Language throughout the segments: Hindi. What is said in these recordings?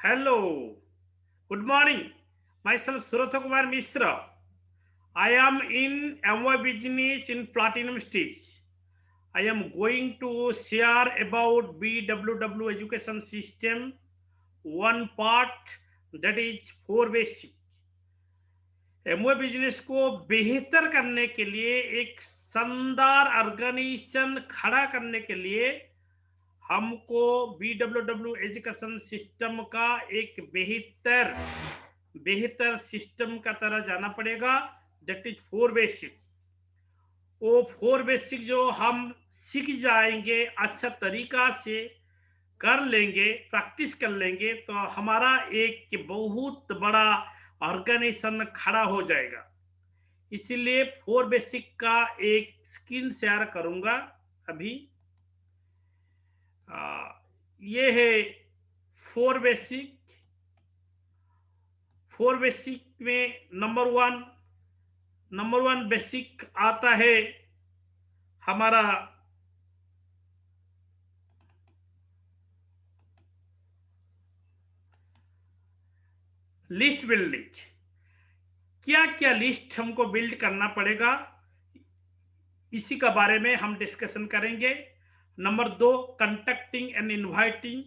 Hello, good morning. Myself Surata Kumar Misra. I am in MY business in platinum stage. I am going to share about BWW education system. One part that is four basic. Amway business को बेहतर करने के लिए एक शानदार ऑर्गेनाइजेशन खड़ा करने के लिए हमको BWW एजुकेशन सिस्टम का एक बेहतर बेहतर सिस्टम का तरह जाना पड़ेगा। That is four basic. वो फोर बेसिक जो हम सीख जाएंगे, अच्छा तरीका से कर लेंगे, प्रैक्टिस कर लेंगे, तो हमारा एक बहुत बड़ा ऑर्गेनाइजेशन खड़ा हो जाएगा। इसीलिए फोर बेसिक का एक स्क्रीन शेयर करूंगा अभी। ये है फोर बेसिक। फोर बेसिक में नंबर वन बेसिक आता है हमारा लिस्ट बिल्डिंग। क्या क्या लिस्ट हमको बिल्ड करना पड़ेगा, इसी का बारे में हम डिस्कशन करेंगे। Number 2, conducting and inviting.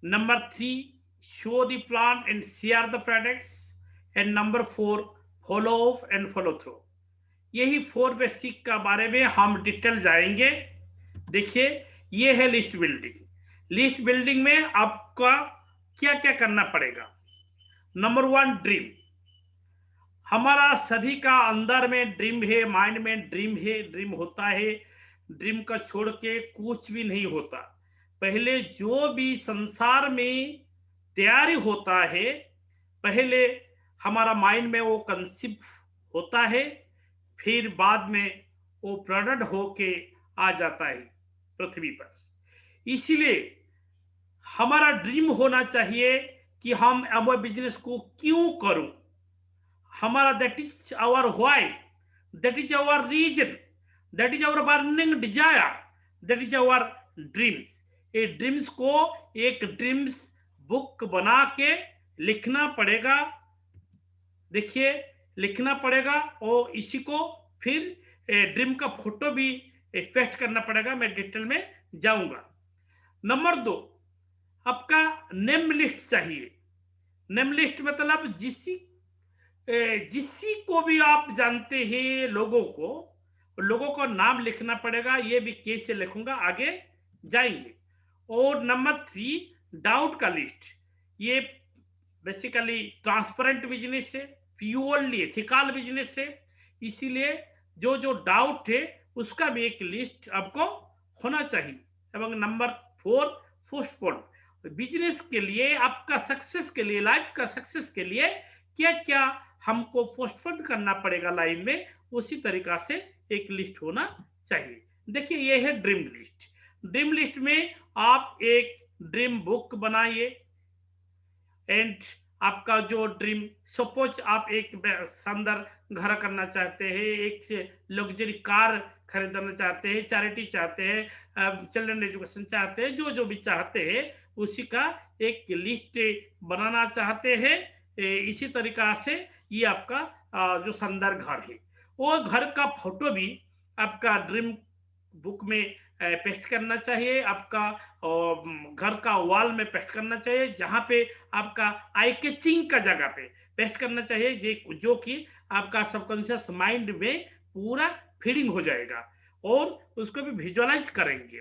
Number 3, show the plan and share the products. And number 4, follow up and follow through. यही फोर बेसिक का बारे में हम डिटेल जाएंगे। देखिए, ये है लिस्ट बिल्डिंग। लिस्ट बिल्डिंग में आपका क्या क्या करना पड़ेगा। Number 1, dream. हमारा सभी का अंदर में ड्रीम है, माइंड में ड्रीम है, ड्रीम होता है। ड्रीम का छोड़ के कुछ भी नहीं होता। पहले जो भी संसार में तैयारी होता है, पहले हमारा माइंड में वो कंसेप्ट होता है, फिर बाद में वो प्रोडक्ट होके आ जाता है पृथ्वी पर। इसीलिए हमारा ड्रीम होना चाहिए कि हम अब बिजनेस को क्यों करूं। हमारा that is our why, that is our reason, that is our burning desire, that is our dreams. ये ड्रीम्स को एक ड्रीम्स बुक बना के लिखना पड़ेगा। देखिए, लिखना पड़ेगा और इसी को फिर ड्रीम का फोटो भी पेस्ट करना पड़ेगा। मैं डिटेल में जाऊंगा। नंबर 2, आपका नेम लिस्ट चाहिए। नेम लिस्ट मतलब जिसी को भी आप जानते हैं, लोगों को नाम लिखना पड़ेगा। ये भी कैसे लिखूंगा, आगे जाएंगे। और नंबर 3, डाउट का लिस्ट। ये बेसिकली ट्रांसपेरेंट बिजनेस है, प्योरली एथिकल बिजनेस है। इसीलिए जो जो डाउट है उसका भी एक लिस्ट आपको होना चाहिए। एवं नंबर 4, पोस्टपोन। बिजनेस के लिए, आपका सक्सेस के लिए, लाइफ का सक्सेस के लिए क्या क्या हमको पोस्टपोन करना पड़ेगा लाइन में, उसी तरीका से एक लिस्ट होना चाहिए। देखिए, ये है ड्रीम लिस्ट। ड्रीम लिस्ट में आप एक ड्रीम बुक बनाइए। एंड आपका जो ड्रीम, सपोज आप एक शानदार घर करना चाहते हैं, एक से लग्जरी कार खरीदना चाहते हैं, चैरिटी चाहते हैं, चिल्ड्रन एजुकेशन चाहते हैं, जो जो भी चाहते हैं उसी का एक लिस्ट बनाना चाहते हैं। इसी तरीका से ये आपका जो शानदार घर है, वो घर का फोटो भी आपका ड्रीम बुक में पेस्ट करना चाहिए। आपका घर का वॉल में पेस्ट करना चाहिए, जहां पे आपका आई कैचिंग का जगह पे पेस्ट करना चाहिए, जो कि आपका सबकॉन्शियस माइंड में पूरा फीडिंग हो जाएगा और उसको भी विजुअलाइज करेंगे।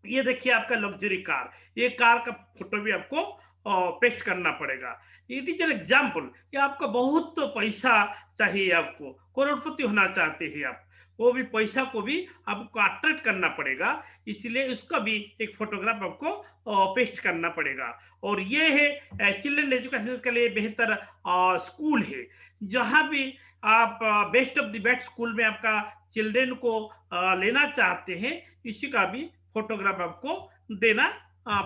ये देखिए आपका लग्जरी कार, ये कार का फोटो भी आपको पेस्ट करना पड़ेगा। It is an example. ये आपका बहुत तो पैसा चाहिए, आपको करोड़पति होना चाहते हैं आप, वो भी पैसा को भी आपको अट्रैक्ट करना पड़ेगा। इसलिए उसका भी एक फोटोग्राफ आपको पेस्ट करना पड़ेगा। और ये है चिल्ड्रन एजुकेशन के लिए बेहतर स्कूल है, जहां भी आप best of the best school में आपका चिल्ड्रन को लेना चाहते हैं, इसी का भी फोटोग्राफ आपको देना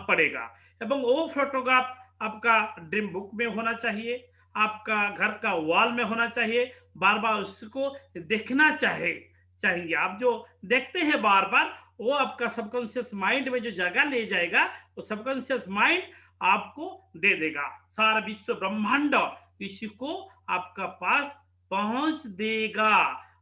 पड़ेगा। एवं वो फोटोग्राफ आपका ड्रीम बुक में होना चाहिए, आपका घर का वॉल में होना चाहिए। बार बार उसको देखना चाहेंगे आप। जो देखते हैं बार बार, वो आपका सबकॉन्शियस माइंड में जो जगह ले जाएगा, वो सबकॉन्शियस माइंड आपको दे देगा। सारा विश्व ब्रह्मांड इसी को आपका पास पहुंच देगा।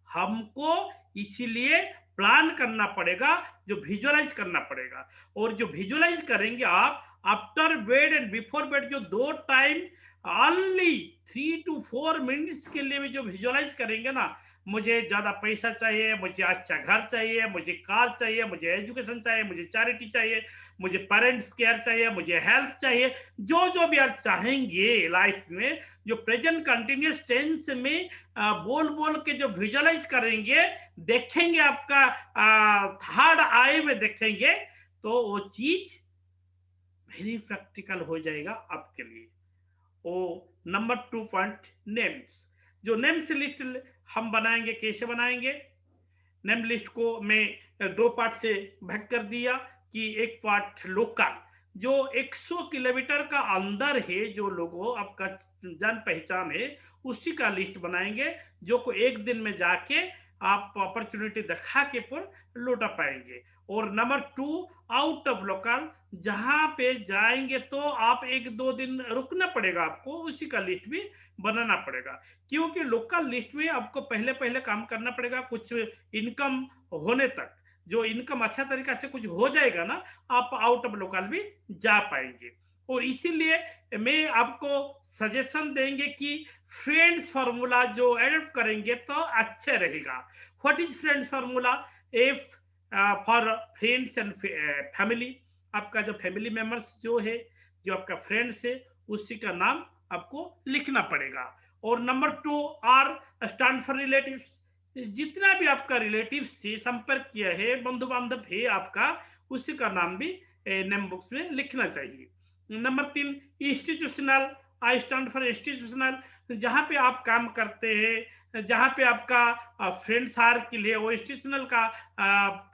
हमको इसीलिए प्लान करना पड़ेगा, जो विजुअलाइज करना पड़ेगा। और जो विजुअलाइज करेंगे आप after bed and before bed, जो 2 टाइम ओनली 3 to 4 मिनट्स के लिए भी जो विजुअलाइज करेंगे ना, मुझे ज्यादा पैसा चाहिए, मुझे अच्छा घर चाहिए, मुझे कार चाहिए, मुझे एजुकेशन चाहिए, मुझे चैरिटी चाहिए, मुझे पेरेंट्स केयर चाहिए, मुझे हेल्थ चाहिए, जो जो भी आप चाहेंगे लाइफ में, जो प्रेजेंट कंटिन्यूस टेंस में बोल बोल के जो विजुअलाइज करेंगे, देखेंगे, आपका थर्ड आई में देखेंगे, तो वो चीज वेरी प्रैक्टिकल हो जाएगा आपके लिए। ओ नंबर 2 पॉइंट, नेम्स। जो नेम्स लिस्ट हम बनाएंगे, कैसे बनाएंगे? नेम लिस्ट को मैं 2 पार्ट से भाग कर दिया कि एक पार्ट लोकल, जो 100 किलोमीटर का अंदर है, जो लोगों आपका जान पहचान है, उसी का लिस्ट बनाएंगे, जो को एक दिन में जाके आप अपॉर्चुनिटी दिखा के पर लौटा पाएंगे। और नंबर 2, आउट ऑफ लोकल, जहां पे जाएंगे तो आप 1-2 दिन रुकना पड़ेगा, आपको उसी का लिस्ट भी बनाना पड़ेगा। क्योंकि लोकल लिस्ट में आपको पहले पहले काम करना पड़ेगा, कुछ इनकम होने तक। जो इनकम अच्छा तरीका से कुछ हो जाएगा ना, आप आउट ऑफ लोकल भी जा पाएंगे। और इसीलिए मैं आपको सजेशन देंगे कि फ्रेंड्स फार्मूला जो एडप्ट करेंगे तो अच्छे रहेगा। What is friends formula? F for friends and family. आपका जो फैमिली मेंबर्स जो है, जो आपका फ्रेंड्स है, उसी का नाम आपको लिखना पड़ेगा। और number 2, are stand for relatives. जितना भी आपका रिलेटिव से संपर्क किया है, बंधु बांधव है आपका, उसी का नाम भी नेम बुक्स में लिखना चाहिए। Number 3, institutional. I stand for institutional. जहाँ पे आप काम करते हैं, जहाँ पे आपका फ्रेंड सर्किल है, वो इंस्टीट्यूशनल का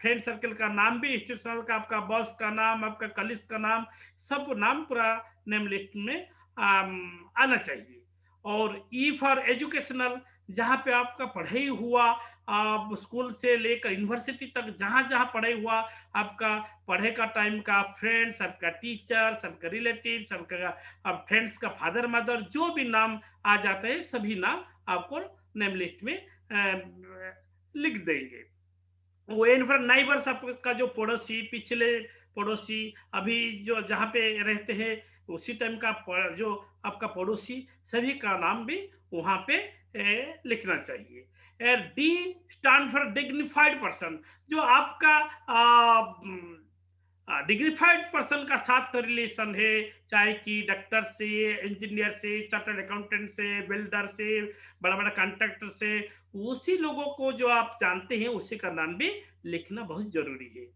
फ्रेंड सर्किल का नाम भी इंस्टीट्यूशनल का, आपका बॉस का नाम, आपका कलीग का नाम, सब नाम पूरा नेम लिस्ट में आना चाहिए। और ई फॉर एजुकेशनल, जहाँ पे आपका पढ़ाई हुआ, आप स्कूल से लेकर यूनिवर्सिटी तक जहाँ जहाँ पढ़ाई हुआ, आपका पढ़े का टाइम का फ्रेंड्स, आपका टीचर्स, आपका रिलेटिव्स, आपका फ्रेंड्स का फादर मदर, जो भी नाम आ जाते हैं, सभी नाम आपको नेम लिस्ट में लिख देंगे। वो इनफर नाइबर्स, आपका जो पड़ोसी, पिछले पड़ोसी, अभी जो जहाँ पे रहते हैं उसी टाइम का जो आपका पड़ोसी, सभी का नाम भी वहां पे लिखना चाहिए। D stand for dignified person. जो आपका डिग्निफाइड पर्सन का साथ रिलेशन है, चाहे कि डॉक्टर से, इंजीनियर से, चार्टर्ड अकाउंटेंट से, बिल्डर से, बड़ा बड़ा कॉन्ट्रैक्टर से, उसी लोगों को जो आप जानते हैं, उसी का नाम भी लिखना बहुत जरूरी है।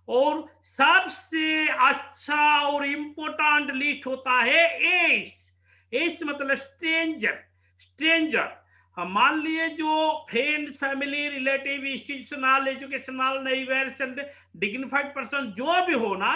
और सबसे अच्छा और इम्पोर्टेंट लिस्ट होता है एस। एस मतलब स्ट्रेंजर। स्ट्रेंजर मान लिए जो friends, family, relative, institutional, educational, neighbours and dignified person जो भी हो ना,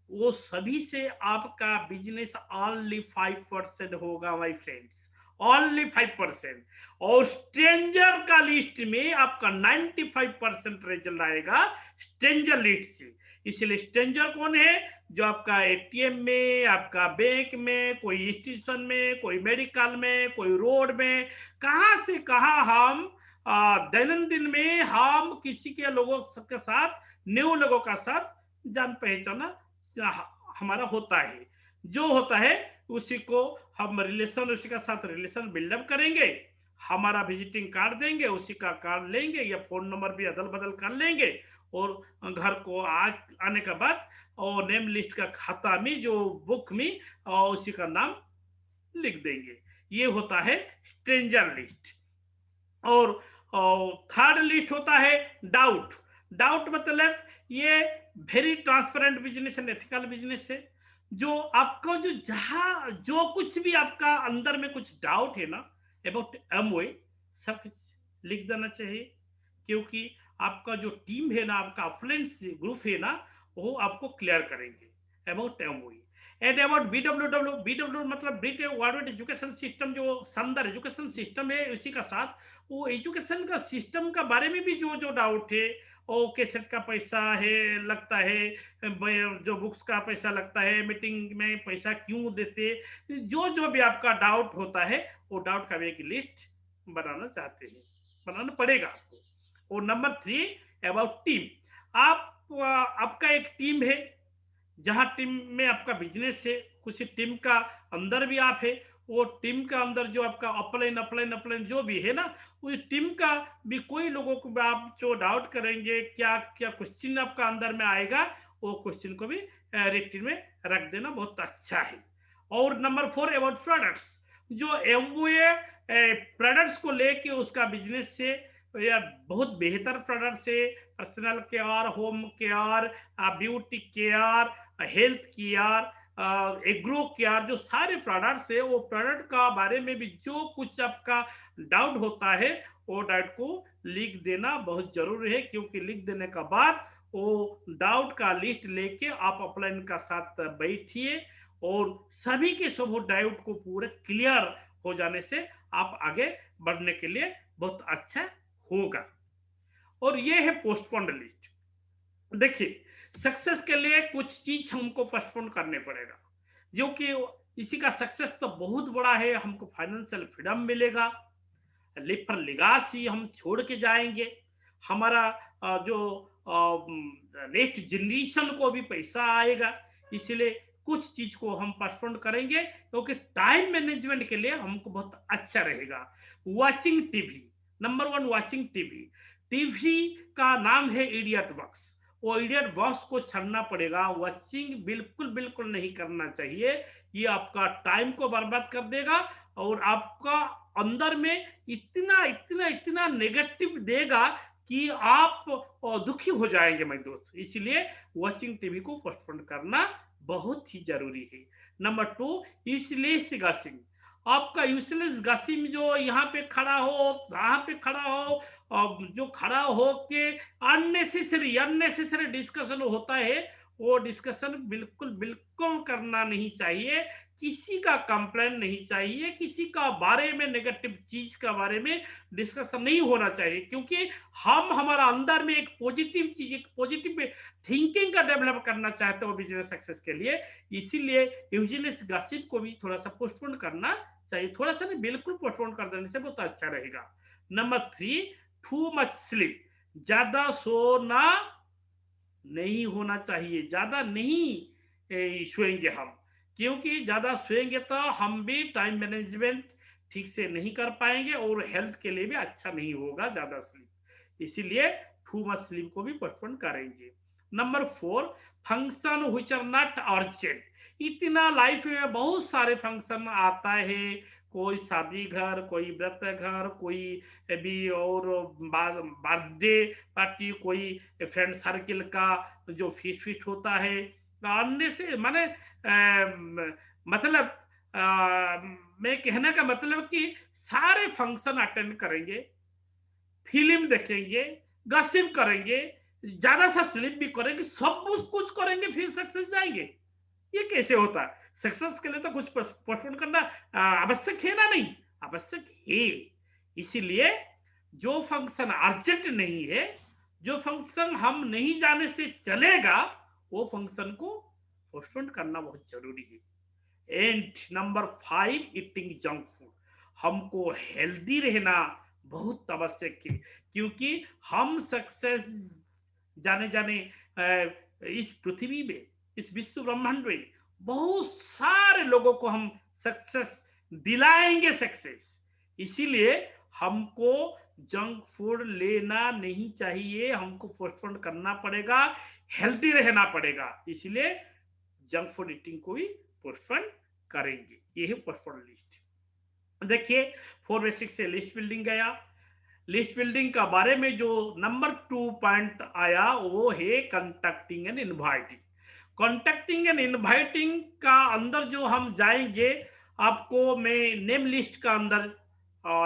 वो सभी से आपका बिजनेस ओनली 5% होगा माय फ्रेंड्स, ओनली 5%। और स्ट्रेंजर का लिस्ट में आपका 95% रिजल्ट आएगा स्ट्रेंजर लिस्ट से। इसलिए स्ट्रेंजर कौन है? जो आपका एटीएम में, आपका बैंक में, कोई इंस्टीट्यूशन में, कोई मेडिकल में, कोई रोड में, कहां से कहां हम दैनंदिन में हम किसी के लोगों के साथ, न्यू लोगों का साथ जान पहचाना हमारा होता है। जो होता है उसी को हम रिलेशन, उसी का साथ रिलेशन बिल्डअप करेंगे, हमारा विजिटिंग कार्ड देंगे, उसी का कार्ड लेंगे या फोन नंबर भी अदल बदल कर लेंगे, और घर को आने के बाद और नेम लिस्ट का खाता में, जो बुक में, और उसी का नाम लिख देंगे। ये होता है स्ट्रेंजर लिस्ट। और थर्ड लिस्ट होता है डाउट। डाउट मतलब ये very transparent business and ethical business है। जो आपको जो जहां जो कुछ भी आपका अंदर में कुछ डाउट है ना अबाउट एमवे, सब कुछ लिख देना चाहिए। क्योंकि आपका जो टीम है ना, आपका अफ्लुएंस ग्रुप है ना, वो आपको क्लियर करेंगे about Amway. And about BWW. BW मतलब ब्रिटिश वर्ल्ड एजुकेशन सिस्टम, जो शानदार एजुकेशन सिस्टम है, उसी का साथ वो एजुकेशन का सिस्टम का बारे में भी जो जो डाउट है, ओ कैसेट का पैसा है लगता है, जो बुक्स का पैसा लगता है, मीटिंग में पैसा क्यों देते, जो जो भी आपका डाउट होता है वो डाउट का भी एक लिस्ट बनाना चाहते हैं, बनाना पड़ेगा आपको। और नंबर 3 अबाउट टीम। आपका एक टीम है, जहाँ टीम में आपका बिजनेस है, कुछ टीम का अंदर भी आप है, वो टीम का अंदर जो आपका अपलाइन अपलाइन अपलाइन जो भी है ना, उस टीम का भी कोई लोगों को आप जो डाउट करेंगे, क्या क्या क्वेश्चन आपका अंदर में आएगा, वो क्वेश्चन को भी रिटिन में रख देना बहुत अच्छा है। और नंबर 4 अबाउट प्रोडक्ट्स। जो एमवे प्रोडक्ट्स को लेके उसका बिजनेस से या बहुत बेहतर प्रोडक्ट्स है, personal care, home care, beauty care, health care, agro care, जो सारे प्रोडक्ट्स है, वो प्रोडक्ट का बारे में भी जो कुछ आपका डाउट होता है वो डाउट को लिख देना बहुत जरूरी है, क्योंकि लिख देने का बाद वो डाउट का लिस्ट लेके आप अपलाइन का साथ बैठिए और सभी के सब डाउट को पूरे क्लियर हो जाने से आप आगे बढ़ने के लिए बहुत अच्छा होगा। और ये है पोस्टपोन्ड लिस्ट। देखिए, सक्सेस के लिए कुछ चीज हमको पोस्टपोन करने पड़ेगा, जो कि इसी का सक्सेस तो बहुत बड़ा है, हमको फाइनेंशियल फ्रीडम मिलेगा, लिव पर लिगासी हम छोड़ के जाएंगे, हमारा जो नेक्स्ट जनरेशन को भी पैसा आएगा, इसलिए कुछ चीज को हम पोस्टपोन करेंगे, क्योंकि टाइम मैनेजमेंट के लिए हमको बहुत अच्छा रहेगा। Watching TV. Number 1 watching TV. TV का नाम है इडियट बॉक्स, वो इडियट बॉक्स को छोड़ना पड़ेगा, वॉचिंग बिल्कुल बिल्कुल नहीं करना चाहिए, ये आपका टाइम को बर्बाद कर देगा और आपका अंदर में इतना इतना इतना नेगेटिव देगा कि आप दुखी हो जाएंगे मेरे दोस्त। इसलिए वॉचिंग टीवी को पोस्टपोन करना बहुत ही जरूरी है। Number 2 useless gossip. आपका यूजलेस गॉसिप जो यहाँ पे खड़ा हो, वहां पे खड़ा हो, जो खड़ा हो के अननेसेसरी अननेसेसरी डिस्कशन होता है, वो डिस्कशन बिल्कुल बिल्कुल करना नहीं चाहिए, किसी का कंप्लेन नहीं चाहिए, किसी का बारे में नेगेटिव चीज का बारे में डिस्कशन नहीं होना चाहिए, क्योंकि हम हमारा अंदर में एक पॉजिटिव चीज, एक पॉजिटिव थिंकिंग का डेवलप करना चाहते हो बिजनेस सक्सेस के लिए। इसीलिए यूजलेस गॉसिप को भी थोड़ा सा पोस्टपोन करना चाहिए, थोड़ा सा नहीं, बिल्कुल पोस्टपोन कर देने से बहुत अच्छा रहेगा। Number 3 too much sleep. ज्यादा सोना नहीं होना चाहिए, ज्यादा नहीं सोएंगे हम, क्योंकि ज्यादा सोएंगे तो हम भी टाइम मैनेजमेंट ठीक से नहीं कर पाएंगे और हेल्थ के लिए भी अच्छा नहीं होगा ज्यादा स्लीप, इसीलिए टू मच स्लीप को भी पोस्टपोन करेंगे। Number 4 function which are not urgent. इतना लाइफ में बहुत सारे फंक्शन आता है, कोई शादी घर, कोई व्रत घर, कोई भी और बर्थडे पार्टी, कोई फ्रेंड सर्किल का जो फीट होता है, अन्य से माने मतलब मैं कहने का मतलब कि सारे फंक्शन अटेंड करेंगे, फिल्म देखेंगे, गसिप करेंगे, ज्यादा सा स्लिप भी करेंगे, सब कुछ करेंगे, फिर सक्सेस जाएंगे। ये कैसे होता है? सक्सेस के लिए तो कुछ पोस्टपोन करना आवश्यक है ना? नहीं आवश्यक है। इसीलिए जो फंक्शन अर्जेंट नहीं है, जो फंक्शन हम नहीं जाने से चलेगा, वो फंक्शन को पोस्टपोन करना बहुत जरूरी है। And number 5 eating junk food. हमको हेल्दी रहना बहुत आवश्यक है, क्योंकि हम सक्सेस जाने जाने इस पृथ्वी में, इस विश्व ब्रह्मांड में बहुत सारे लोगों को हम सक्सेस दिलाएंगे सक्सेस, इसीलिए हमको जंक फूड लेना नहीं चाहिए, हमको पोस्टपोन करना पड़ेगा, हेल्दी रहना पड़ेगा, इसलिए जंक फूड ईटिंग को भी पोस्टपोन करेंगे। ये है पोस्टपोन लिस्ट। देखिए 4 बेसिक से लिस्ट बिल्डिंग गया, लिस्ट बिल्डिंग का बारे में जो नंबर 2 पॉइंट आया वो है contacting and inviting. Contacting and inviting का अंदर जो हम जाएंगे, आपको मैं नेम लिस्ट का अंदर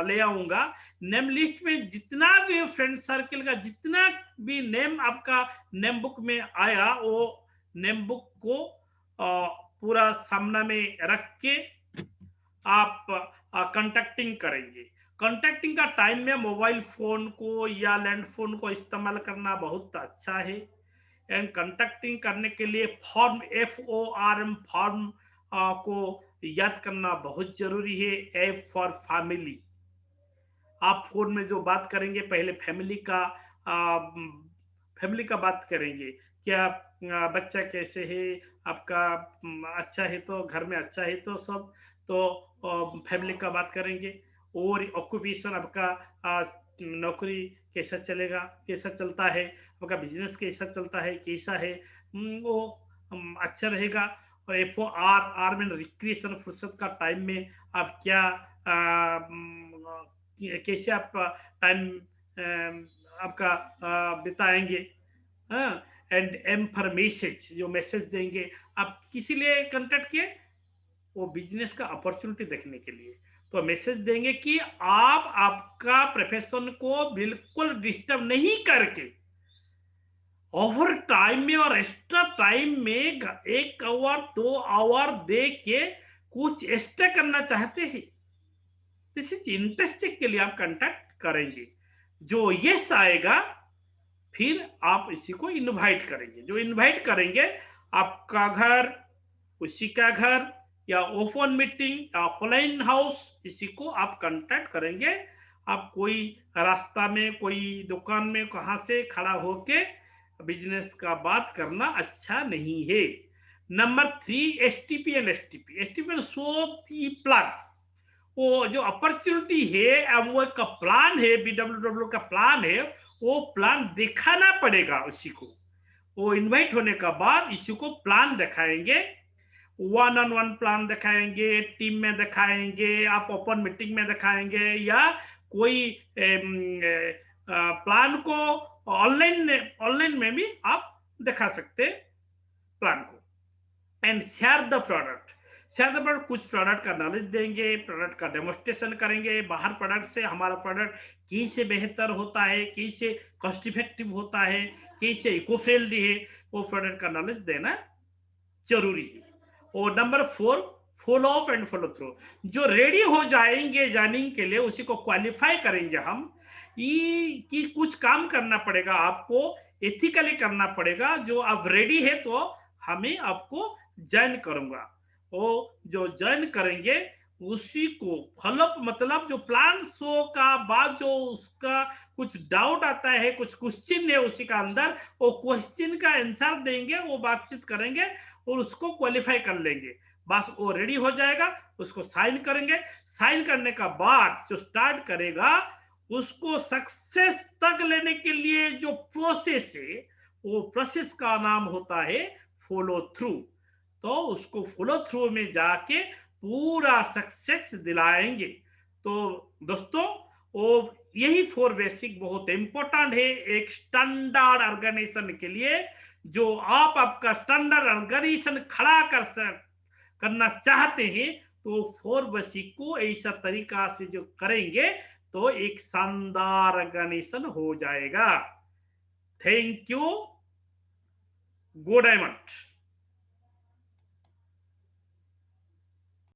ले आऊंगा। नेम लिस्ट में जितना भी फ्रेंड सर्किल का जितना भी नेम आपका नेम बुक में आया, वो नेम बुक को पूरा सामने में रख के आप कंटैक्टिंग करेंगे। कॉन्टैक्टिंग का टाइम में मोबाइल फ़ोन को या लैंड फ़ोन को इस्तेमाल करना बहुत अच्छा है। एंड कॉन्टैक्टिंग करने के लिए फॉर्म FORM फॉर्म को याद करना बहुत ज़रूरी है। F for family. आप फ़ोन में जो बात करेंगे पहले फैमिली का बात करेंगे। क्या बच्चा कैसे है? आपका अच्छा है तो घर में अच्छा है तो सब, तो फैमिली का बात करेंगे। और ऑक्यूपेशन आपका नौकरी कैसा चलेगा, कैसा चलता है, आपका बिज़नेस कैसा चलता है, कैसा है, वो अच्छा रहेगा। और FOR आर में रिक्रिएशन फुर्सत का टाइम में आप क्या कैसे आप टाइम आपका बिताएंगे। हाँ। एंड एम फॉर मैसेज, जो मैसेज देंगे आप किसी लिए कांटेक्ट किए, वो बिजनेस का अपॉर्चुनिटी देखने के लिए, तो मैसेज देंगे कि आप आपका प्रोफेशन को बिल्कुल डिस्टर्ब नहीं करके ओवर टाइम में और एक्स्ट्रा टाइम में 1 आवर 2 आवर दे के कुछ एक्स्ट्रा करना चाहते हैं। दिस इज इंटरेस्टिंग के लिए आप कांटेक्ट करेंगे। जो यस आएगा फिर आप इसी को इनवाइट करेंगे। जो इनवाइट करेंगे आपका घर, उसी का घर, या ओपन मीटिंग या ऑफलाइन हाउस, इसी को आप कांटेक्ट करेंगे। आप कोई रास्ता में, कोई दुकान में कहाँ से खड़ा होके बिजनेस का बात करना अच्छा नहीं है। Number 3, STP and STP। STP show the plan. वो जो अपॉर्चुनिटी है, वो एक प्लान है, BWW का प्लान है, वो प्लान दिखाना पड़ेगा उसी को। वो इनवाइट होने का बाद इसी को प्लान दिखाएंगे। 1-on-1 प्लान दिखाएंगे, टीम में दिखाएंगे, आप ओपन मीटिंग में दिखाएंगे, या कोई प्लान को ऑनलाइन ऑनलाइन में भी आप दिखा सकते प्लान को। And share the product. Share the product, कुछ प्रोडक्ट का नॉलेज देंगे, प्रोडक्ट का डेमोस्ट्रेशन करेंगे, बाहर प्रोडक्ट से हमारा प्रोडक्ट कैसे बेहतर होता है, कैसे कॉस्ट इफेक्टिव होता है, कैसे इको फ्रेंडली है, वो प्रोडक्ट का नॉलेज देना जरूरी है। और number 4, follow up and follow through. जो रेडी हो जाएंगे जाने के लिए उसी को क्वालिफाई करेंगे हम कि कुछ काम करना पड़ेगा, आपको एथिकली करना पड़ेगा। जो आप रेडी है तो हमें आपको ज्वाइन करूंगा। वो जो ज्वाइन करेंगे उसी को फॉलोअप, मतलब जो प्लान शो का बाद जो उसका कुछ डाउट आता है, कुछ क्वेश्चन है उसी का अंदर, वो क्वेश्चन का आंसर देंगे, वो बातचीत करेंगे और उसको क्वालिफाई कर लेंगे। बस वो रेडी हो जाएगा, उसको साइन करेंगे। साइन करने का बाद जो स्टार्ट करेगा उसको सक्सेस तक लेने के लिए जो प्रोसेस है, वो प्रोसेस का नाम होता है फॉलो थ्रू। तो उसको फॉलो थ्रू में जाके पूरा सक्सेस दिलाएंगे। तो दोस्तों, वो यही 4 बेसिक बहुत इंपॉर्टेंट है एक स्टैंडर्ड ऑर्गेनाइजेशन के लिए। जो आप आपका स्टैंडर्ड ऑर्गेनाइजेशन खड़ा करना चाहते हैं, तो 4 बेसिक को ऐसा तरीका से जो करेंगे तो एक शानदार ऑर्गेनाइजेशन हो जाएगा। Thank you. Good diamond.